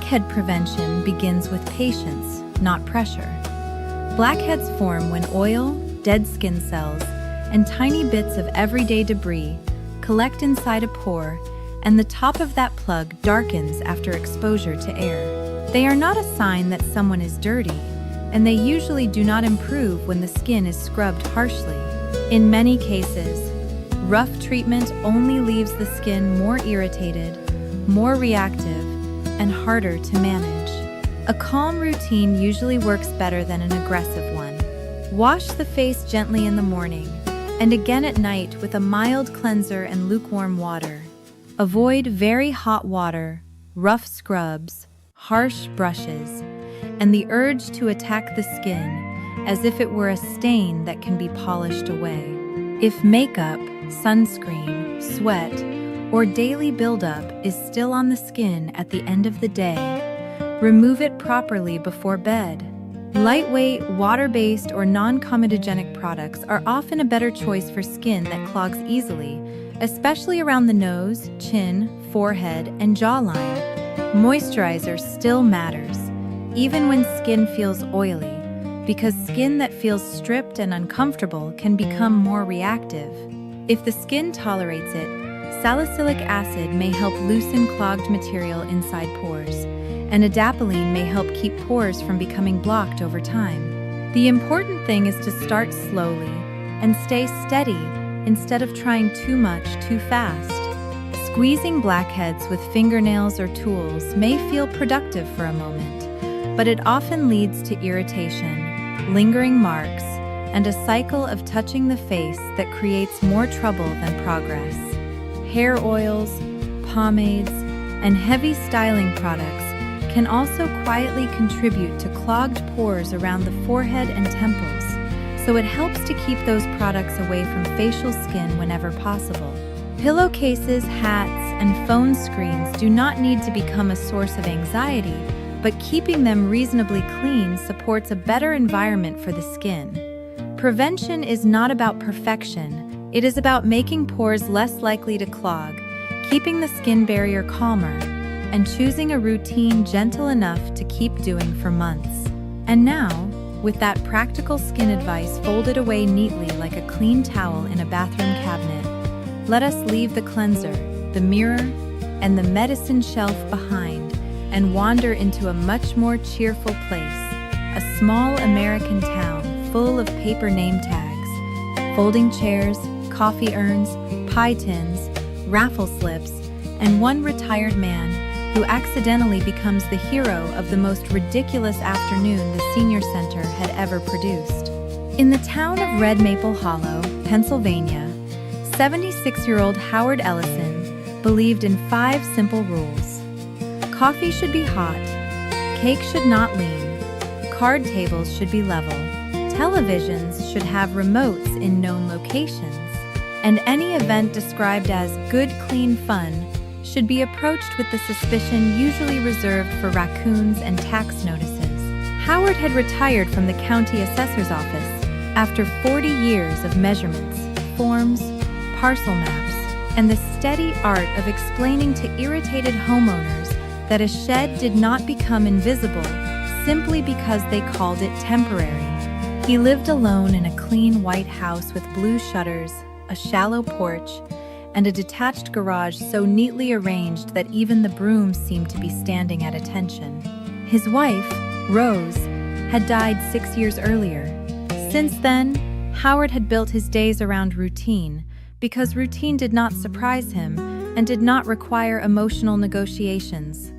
Blackhead prevention begins with patience, not pressure. Blackheads form when oil, dead skin cells, and tiny bits of everyday debris collect inside a pore, and the top of that plug darkens after exposure to air. They are not a sign that someone is dirty, and they usually do not improve when the skin is scrubbed harshly. In many cases, rough treatment only leaves the skin more irritated, more reactive, and harder to manage. A calm routine usually works better than an aggressive one. Wash the face gently in the morning, and again at night with a mild cleanser and lukewarm water. Avoid very hot water, rough scrubs, harsh brushes, and the urge to attack the skin as if it were a stain that can be polished away. If makeup, sunscreen, sweat, or daily buildup is still on the skin at the end of the day, remove it properly before bed. Lightweight, water-based, or non-comedogenic products are often a better choice for skin that clogs easily, especially around the nose, chin, forehead, and jawline. Moisturizer still matters, even when skin feels oily, because skin that feels stripped and uncomfortable can become more reactive. If the skin tolerates it, salicylic acid may help loosen clogged material inside pores, and adapalene may help keep pores from becoming blocked over time. The important thing is to start slowly and stay steady instead of trying too much too fast. Squeezing blackheads with fingernails or tools may feel productive for a moment, but it often leads to irritation, lingering marks, and a cycle of touching the face that creates more trouble than progress. Hair oils, pomades, and heavy styling products can also quietly contribute to clogged pores around the forehead and temples, so it helps to keep those products away from facial skin whenever possible. Pillowcases, hats, and phone screens do not need to become a source of anxiety, but keeping them reasonably clean supports a better environment for the skin. Prevention is not about perfection, it is about making pores less likely to clog, keeping the skin barrier calmer, and choosing a routine gentle enough to keep doing for months. And now, with that practical skin advice folded away neatly like a clean towel in a bathroom cabinet, let us leave the cleanser, the mirror, and the medicine shelf behind and wander into a much more cheerful place, a small American town full of paper name tags, folding chairs, coffee urns, pie tins, raffle slips, and one retired man who accidentally becomes the hero of the most ridiculous afternoon the senior center had ever produced. In the town of Red Maple Hollow, Pennsylvania, 76-year-old Howard Ellison believed in 5 simple rules. Coffee should be hot, cake should not lean, card tables should be level, televisions should have remotes in known locations, and any event described as good, clean fun should be approached with the suspicion usually reserved for raccoons and tax notices. Howard had retired from the county assessor's office after 40 years of measurements, forms, parcel maps, and the steady art of explaining to irritated homeowners that a shed did not become invisible simply because they called it temporary. He lived alone in a clean white house with blue shutters, a shallow porch, and a detached garage so neatly arranged that even the brooms seemed to be standing at attention. His wife, Rose, had died 6 years earlier. Since then, Howard had built his days around routine, because routine did not surprise him and did not require emotional negotiations.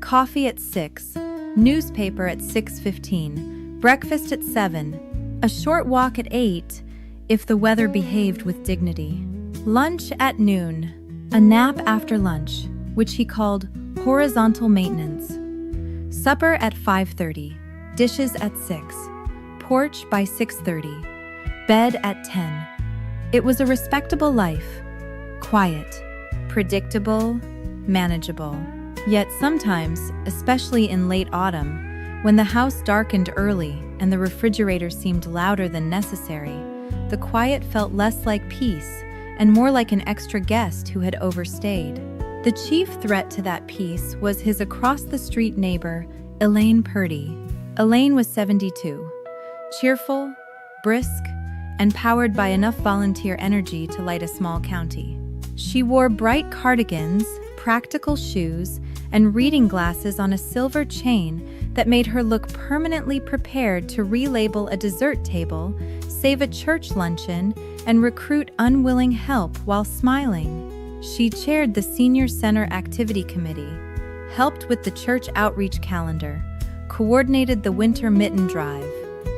Coffee at 6, newspaper at 6:15, breakfast at 7, a short walk at 8, if the weather behaved with dignity. Lunch at noon, a nap after lunch, which he called horizontal maintenance. Supper at 5:30, dishes at 6, porch by 6:30, bed at 10. It was a respectable life, quiet, predictable, manageable. Yet sometimes, especially in late autumn, when the house darkened early and the refrigerator seemed louder than necessary, the quiet felt less like peace and more like an extra guest who had overstayed. The chief threat to that peace was his across-the-street neighbor, Elaine Purdy. Elaine was 72, cheerful, brisk, and powered by enough volunteer energy to light a small county. She wore bright cardigans, practical shoes, and reading glasses on a silver chain that made her look permanently prepared to relabel a dessert table, save a church luncheon, and recruit unwilling help while smiling. She chaired the Senior Center Activity Committee, helped with the church outreach calendar, coordinated the winter mitten drive,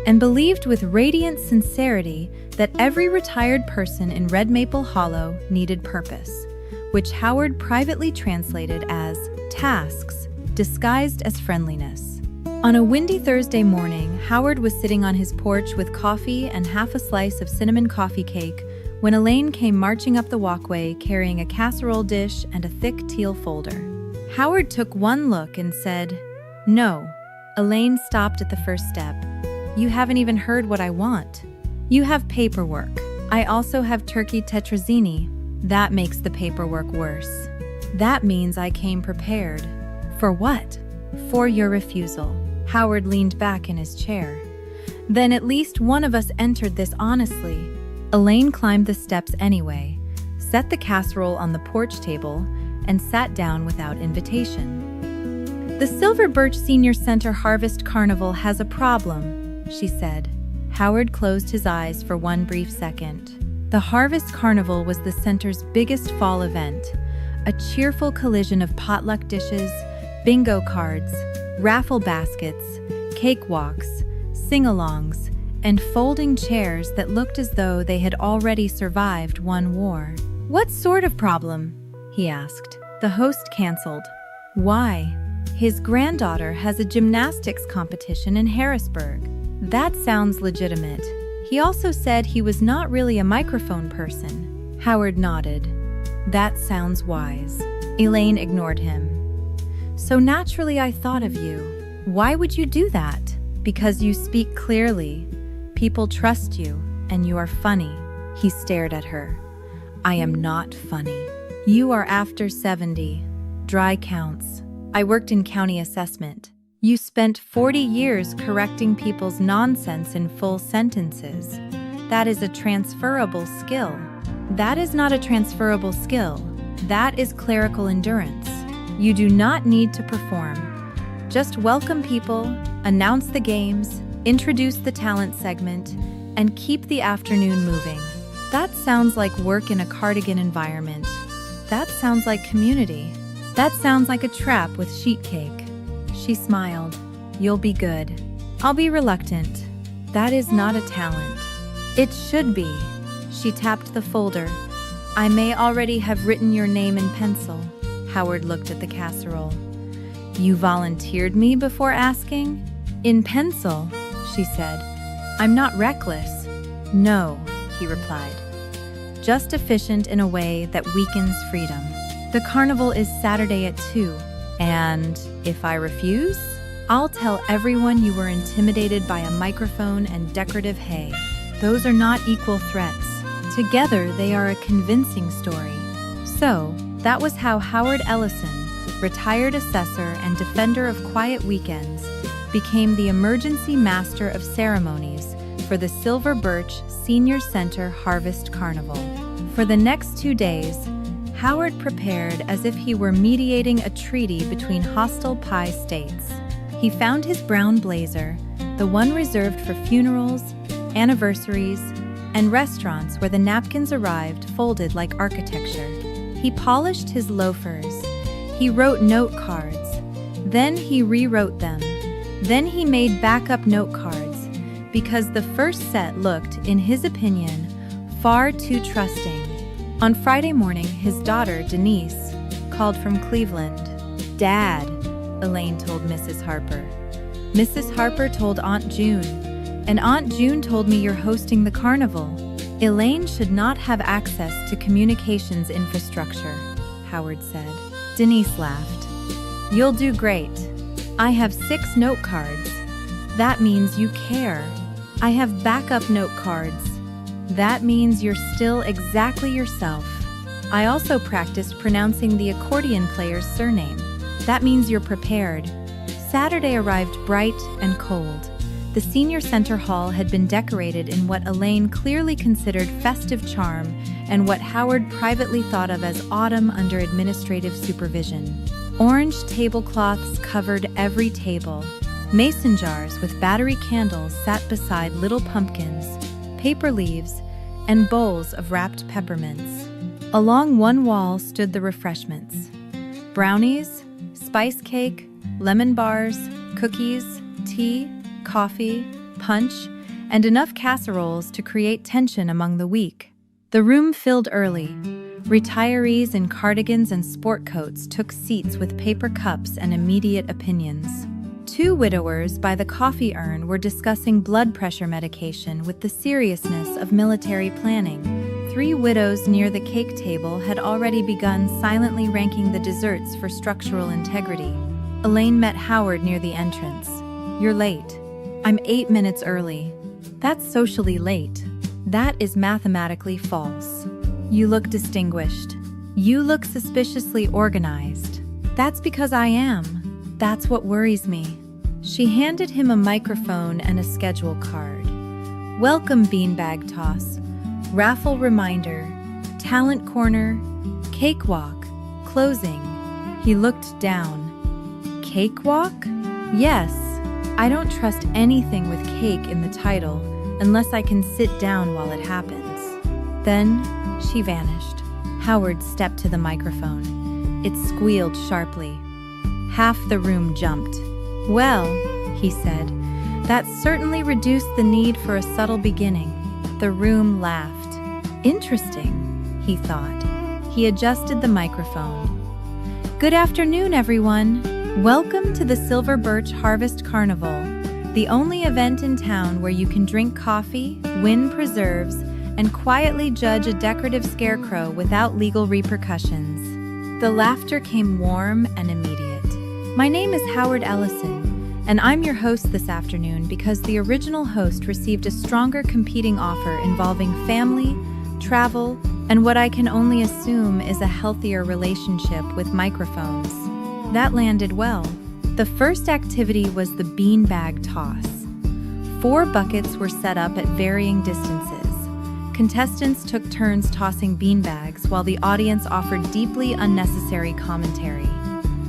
and believed with radiant sincerity that every retired person in Red Maple Hollow needed purpose, which Howard privately translated as tasks, disguised as friendliness. On a windy Thursday morning, Howard was sitting on his porch with coffee and half a slice of cinnamon coffee cake when Elaine came marching up the walkway carrying a casserole dish and a thick teal folder. Howard took one look and said, "No." Elaine stopped at the first step. "You haven't even heard what I want. You have paperwork. I also have turkey tetrazzini." "That makes the paperwork worse. That means I came prepared." "For what?" "For your refusal." Howard leaned back in his chair. "Then at least one of us entered this honestly." Elaine climbed the steps anyway, set the casserole on the porch table, and sat down without invitation. "The Silver Birch Senior Center Harvest Carnival has a problem," she said. Howard closed his eyes for one brief second. The Harvest Carnival was the center's biggest fall event, a cheerful collision of potluck dishes, bingo cards, raffle baskets, cakewalks, sing-alongs, and folding chairs that looked as though they had already survived one war. "What sort of problem?" he asked. The host canceled. "Why?" "His granddaughter has a gymnastics competition in Harrisburg." "That sounds legitimate." He also said he was not really a microphone person. Howard nodded. "That sounds wise." Elaine ignored him. "So naturally I thought of you." "Why would you do that?" "Because you speak clearly. People trust you, and you are funny." He stared at her. "I am not funny." "You are after 70. Dry counts. I worked in county assessment. You spent 40 years correcting people's nonsense in full sentences. That is a transferable skill." "That is not a transferable skill. That is clerical endurance. You do not need to perform. Just welcome people, announce the games, introduce the talent segment, and keep the afternoon moving." "That sounds like work in a cardigan environment. That sounds like community. That sounds like a trap with sheet cake." She smiled. "You'll be good." "I'll be reluctant." "That is not a talent." "It should be." She tapped the folder. "I may already have written your name in pencil." Howard looked at the casserole. "You volunteered me before asking?" "In pencil," she said. "I'm not reckless." "No," he replied. "Just efficient in a way that weakens freedom. The carnival is Saturday at 2. And if I refuse, I'll tell everyone you were intimidated by a microphone and decorative hay. Those are not equal threats. Together, they are a convincing story." So, that was how Howard Ellison, retired assessor and defender of quiet weekends, became the emergency master of ceremonies for the Silver Birch Senior Center Harvest Carnival. For the next 2 days, Howard prepared as if he were mediating a treaty between hostile pie states. He found his brown blazer, the one reserved for funerals, anniversaries, and restaurants where the napkins arrived folded like architecture. He polished his loafers. He wrote note cards. Then he rewrote them. Then he made backup note cards because the first set looked, in his opinion, far too trusting. On Friday morning, his daughter, Denise, called from Cleveland. "Dad," Elaine told Mrs. Harper. Mrs. Harper told Aunt June, and Aunt June told me you're hosting the carnival. Elaine should not have access to communications infrastructure, Howard said. Denise laughed. "You'll do great. I have 6 note cards. That means you care. I have backup note cards. That means you're still exactly yourself." I also practiced pronouncing the accordion player's surname. That means you're prepared. Saturday arrived bright and cold. The senior center hall had been decorated in what Elaine clearly considered festive charm and what Howard privately thought of as autumn under administrative supervision. Orange tablecloths covered every table. Mason jars with battery candles sat beside little pumpkins, paper leaves, and bowls of wrapped peppermints. Along one wall stood the refreshments: brownies, spice cake, lemon bars, cookies, tea, coffee, punch, and enough casseroles to create tension among the weak. The room filled early. Retirees in cardigans and sport coats took seats with paper cups and immediate opinions. Two widowers by the coffee urn were discussing blood pressure medication with the seriousness of military planning. Three widows near the cake table had already begun silently ranking the desserts for structural integrity. Elaine met Howard near the entrance. "You're late." "I'm 8 minutes early." "That's socially late." "That is mathematically false." "You look distinguished." "You look suspiciously organized." "That's because I am. That's what worries me." She handed him a microphone and a schedule card. "Welcome beanbag toss, raffle reminder, talent corner, cakewalk, closing." He looked down. "Cakewalk? Yes. I don't trust anything with cake in the title unless I can sit down while it happens." Then she vanished. Howard stepped to the microphone. It squealed sharply. Half the room jumped. "Well," he said, "that certainly reduced the need for a subtle beginning." The room laughed. "Interesting," he thought. He adjusted the microphone. "Good afternoon, everyone. Welcome to the Silver Birch Harvest Carnival, the only event in town where you can drink coffee, win preserves, and quietly judge a decorative scarecrow without legal repercussions." The laughter came warm and immediate. "My name is Howard Ellison, and I'm your host this afternoon because the original host received a stronger competing offer involving family, travel, and what I can only assume is a healthier relationship with microphones." That landed well. The first activity was the beanbag toss. 4 buckets were set up at varying distances. Contestants took turns tossing beanbags while the audience offered deeply unnecessary commentary.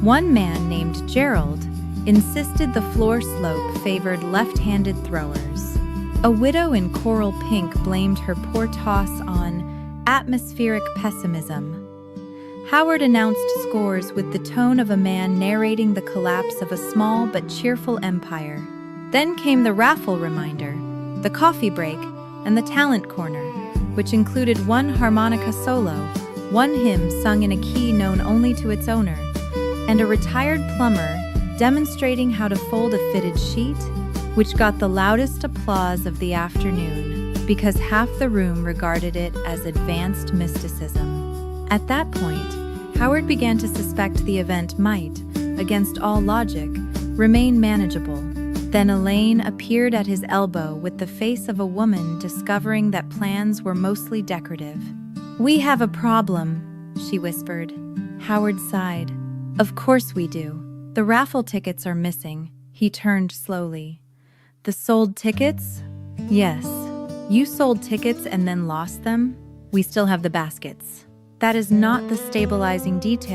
One man named Gerald insisted the floor slope favored left-handed throwers. A widow in coral pink blamed her poor toss on atmospheric pessimism. Howard announced scores with the tone of a man narrating the collapse of a small but cheerful empire. Then came the raffle reminder, the coffee break, and the talent corner, which included 1 harmonica solo, 1 hymn sung in a key known only to its owner, and a retired plumber demonstrating how to fold a fitted sheet, which got the loudest applause of the afternoon because half the room regarded it as advanced mysticism. At that point, Howard began to suspect the event might, against all logic, remain manageable. Then Elaine appeared at his elbow with the face of a woman discovering that plans were mostly decorative. "We have a problem," she whispered. Howard sighed. "Of course we do. The raffle tickets are missing." He turned slowly. "The sold tickets?" "Yes. You sold tickets and then lost them? We still have the baskets." "That is not the stabilizing detail."